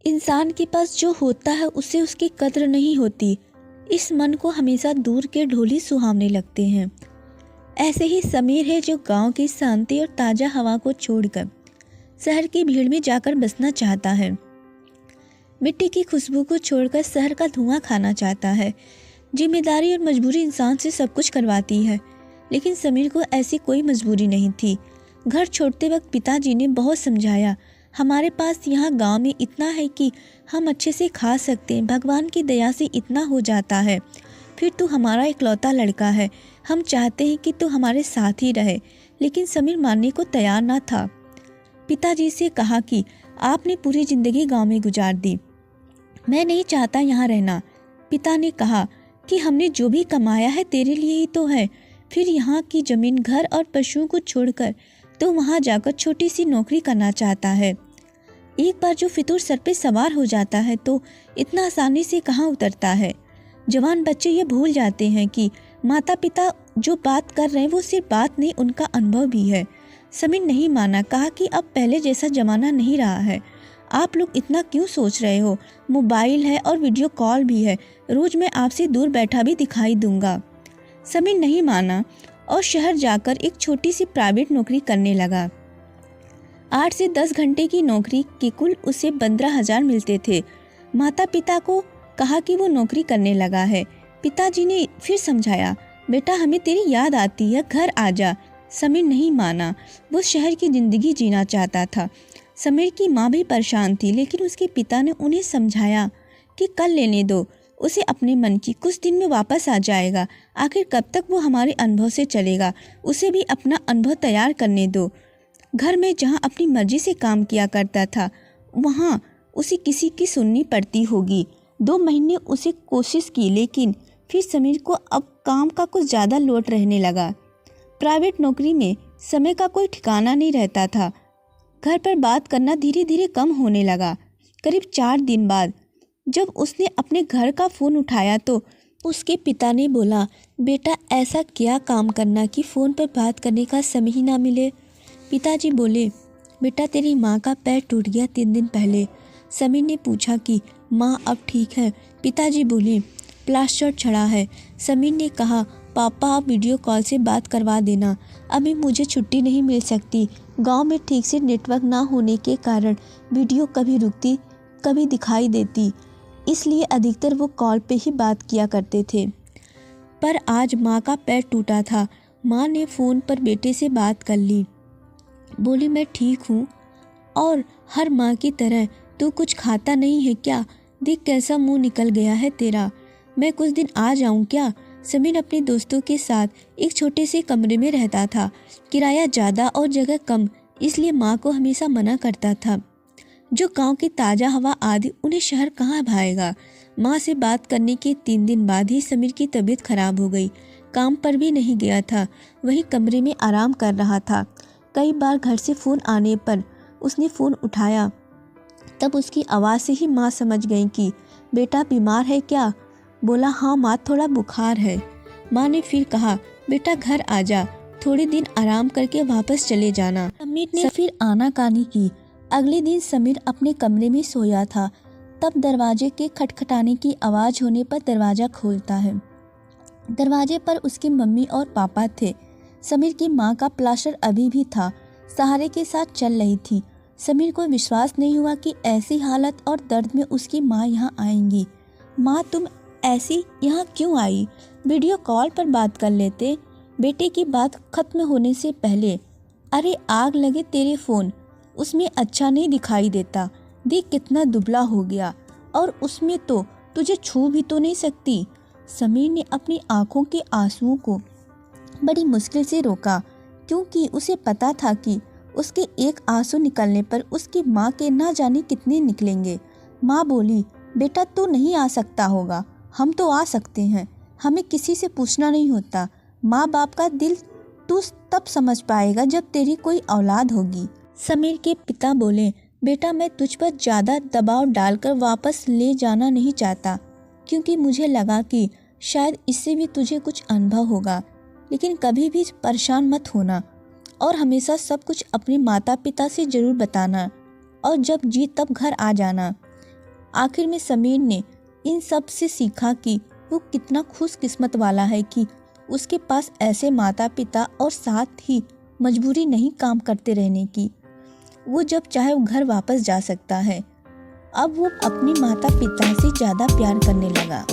इंसान के पास जो होता है उसे उसकी कद्र नहीं होती। इस मन को हमेशा दूर के ढोली सुहावने लगते हैं। ऐसे ही समीर है जो गांव की शांति और ताज़ा हवा को छोड़कर शहर की भीड़ में जाकर बसना चाहता है। मिट्टी की खुशबू को छोड़कर शहर का धुआं खाना चाहता है। जिम्मेदारी और मजबूरी इंसान से सब कुछ करवाती है, लेकिन समीर को ऐसी कोई मजबूरी नहीं थी। घर छोड़ते वक्त पिताजी ने बहुत समझाया, हमारे पास यहाँ गांव में इतना है कि हम अच्छे से खा सकते हैं, भगवान की दया से इतना हो जाता है। फिर तू हमारा इकलौता लड़का है, हम चाहते हैं कि तू हमारे साथ ही रहे। लेकिन समीर मानने को तैयार ना था। पिताजी से कहा कि आपने पूरी ज़िंदगी गांव में गुजार दी, मैं नहीं चाहता यहाँ रहना। पिता ने कहा कि हमने जो भी कमाया है तेरे लिए ही तो है। फिर यहाँ की ज़मीन, घर और पशुओं को छोड़कर तो वहाँ जाकर छोटी सी नौकरी करना चाहता है। एक बार जो फितूर सर पे सवार हो जाता है तो इतना आसानी से कहाँ उतरता है। जवान बच्चे ये भूल जाते हैं कि माता पिता जो बात कर रहे हैं वो सिर्फ बात नहीं, उनका अनुभव भी है। समीर नहीं माना, कहा कि अब पहले जैसा ज़माना नहीं रहा है। आप लोग इतना क्यों सोच रहे हो? मोबाइल है और वीडियो कॉल भी है, रोज़ मैं आपसे दूर बैठा भी दिखाई दूंगा। समीर नहीं माना और शहर जाकर एक छोटी सी प्राइवेट नौकरी करने लगा। 8 से 10 घंटे की नौकरी के कुल उसे 15,000 मिलते थे। माता पिता को कहा कि वो नौकरी करने लगा है। पिताजी ने फिर समझाया, बेटा हमें तेरी याद आती है, घर आ जा। समीर नहीं माना, वो शहर की ज़िंदगी जीना चाहता था। समीर की माँ भी परेशान थी, लेकिन उसके पिता ने उन्हें समझाया कि कल लेने दो, उसे अपने मन की, कुछ दिन में वापस आ जाएगा। आखिर कब तक वो हमारे अनुभव से चलेगा, उसे भी अपना अनुभव तैयार करने दो। घर में जहाँ अपनी मर्जी से काम किया करता था, वहाँ उसे किसी की सुननी पड़ती होगी। 2 महीने उसे कोशिश की, लेकिन फिर समीर को अब काम का कुछ ज़्यादा लोड रहने लगा। प्राइवेट नौकरी में समय का कोई ठिकाना नहीं रहता था। घर पर बात करना धीरे धीरे कम होने लगा। करीब 4 दिन बाद जब उसने अपने घर का फ़ोन उठाया तो उसके पिता ने बोला, बेटा ऐसा क्या काम करना कि फ़ोन पर बात करने का समय ही ना मिले। पिताजी बोले, बेटा तेरी माँ का पैर टूट गया 3 दिन पहले। समीर ने पूछा कि माँ अब ठीक है? पिताजी बोले, प्लास्टर चढ़ा है। समीर ने कहा, पापा आप वीडियो कॉल से बात करवा देना, अभी मुझे छुट्टी नहीं मिल सकती। गांव में ठीक से नेटवर्क ना होने के कारण वीडियो कभी रुकती कभी दिखाई देती, इसलिए अधिकतर वो कॉल पे ही बात किया करते थे। पर आज माँ का पैर टूटा था। माँ ने फ़ोन पर बेटे से बात कर ली। बोली, मैं ठीक हूँ और हर माँ की तरह तू कुछ खाता नहीं है क्या? देख कैसा मुंह निकल गया है तेरा। मैं कुछ दिन आ जाऊँ क्या? समीर अपने दोस्तों के साथ एक छोटे से कमरे में रहता था। किराया ज़्यादा और जगह कम, इसलिए माँ को हमेशा मना करता था। जो गांव की ताज़ा हवा आदि उन्हें शहर कहाँ भाएगा। माँ से बात करने के 3 दिन बाद ही समीर की तबीयत खराब हो गई। काम पर भी नहीं गया था, वहीं कमरे में आराम कर रहा था। कई बार घर से फ़ोन आने पर उसने फ़ोन उठाया, तब उसकी आवाज़ से ही माँ समझ गई कि बेटा बीमार है क्या? बोला, हाँ माँ, थोड़ा बुखार है। माँ ने फिर कहा, बेटा घर आ जा, थोड़े दिन आराम करके वापस चले जाना। समीर ने फिर आनाकानी की। अगले दिन समीर अपने कमरे में सोया था, तब दरवाजे के खटखटाने की आवाज़ होने पर दरवाज़ा खोलता है। दरवाजे पर उसकी मम्मी और पापा थे। समीर की माँ का प्लास्टर अभी भी था, सहारे के साथ चल रही थी। समीर को विश्वास नहीं हुआ कि ऐसी हालत और दर्द में उसकी माँ यहाँ आएंगी। माँ तुम ऐसी यहाँ क्यों आई? वीडियो कॉल पर बात कर लेते। बेटे की बात खत्म होने से पहले, अरे आग लगे तेरे फ़ोन, उसमें अच्छा नहीं दिखाई देता। देख कितना दुबला हो गया, और उसमें तो तुझे छू भी तो नहीं सकती। समीर ने अपनी आंखों के आंसुओं को बड़ी मुश्किल से रोका, क्योंकि उसे पता था कि उसके एक आंसू निकलने पर उसकी माँ के ना जाने कितने निकलेंगे। माँ बोली, बेटा तू नहीं आ सकता होगा, हम तो आ सकते हैं, हमें किसी से पूछना नहीं होता। माँ बाप का दिल तू तब समझ पाएगा जब तेरी कोई औलाद होगी। समीर के पिता बोले, बेटा मैं तुझ पर ज़्यादा दबाव डालकर वापस ले जाना नहीं चाहता, क्योंकि मुझे लगा कि शायद इससे भी तुझे कुछ अनुभव होगा। लेकिन कभी भी परेशान मत होना और हमेशा सब कुछ अपने माता पिता से ज़रूर बताना, और जब जी तब घर आ जाना। आखिर में समीर ने इन सब से सीखा कि वो कितना खुशकिस्मत वाला है कि उसके पास ऐसे माता पिता और साथ ही मजबूरी नहीं काम करते रहने की। वो जब चाहे वो घर वापस जा सकता है। अब वो अपनी माता पिता से ज़्यादा प्यार करने लगा।